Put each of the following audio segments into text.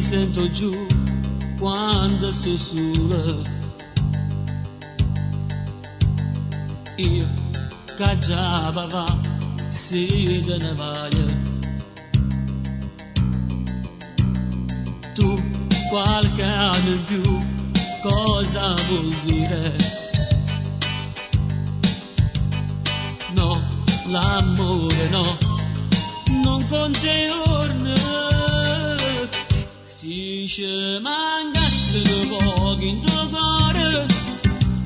sento giù quando sto sola. Io che già va si te ne vai. Tu qualche anno in più cosa vuol dire? No, l'amore no, non conta orne. Si ci mancassero pochi in tuo cuore,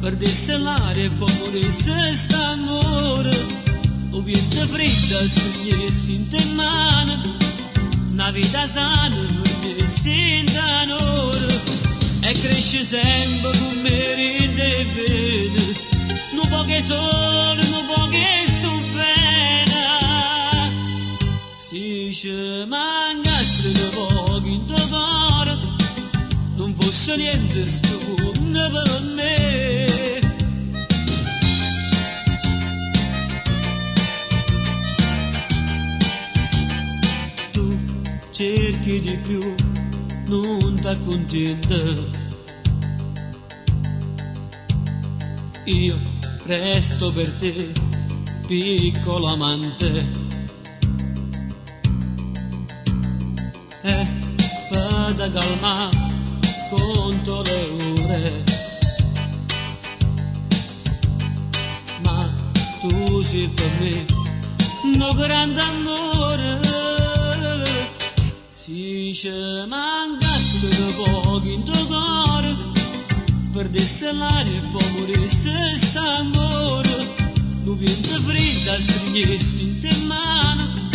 perdesse l'aria e poi morisse st'amore. O vita fredda segnassi in te mano, una vita sana fornisse in d'onore. E cresce sempre come rinde e vede, non può che solo, non può che stupenda. Si ci mancassero pochi in tuo cuore, non fosse niente sto mondo per me. Tu cerchi di più, non t'accontenta. Io resto per te, piccolo amante. E fate calma, conto le ore. Ma tu sei per me un grande amore. Si ci mancassero pochi in tuo cuore, perdesse l'aria e poi morisse st'amore. Un vento fredda stringessi in te mano,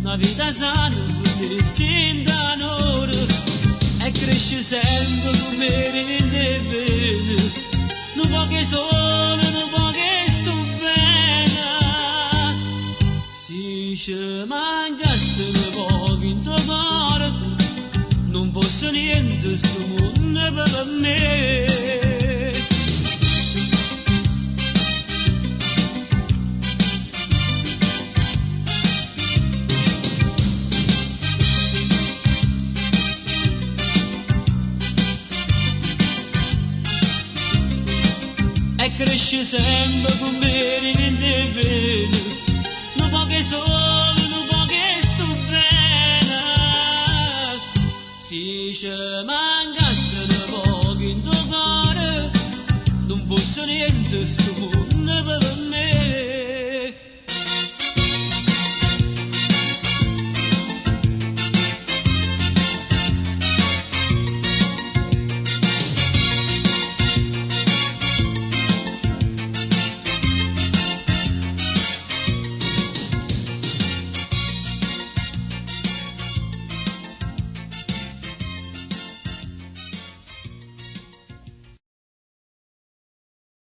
una vita sana fornisse in d'onore. E cresce sempre come rinde e vede, non può che solo, non può che stupenda. Si ci mancassero pochi in tuo cuore, non fosse niente sto mondo per me. E cresce sempre come rinde e vede, non può che solo, non può che stupenda. Si ci mancassero pochi in tuo cuore, non fosse niente sto mondo per me.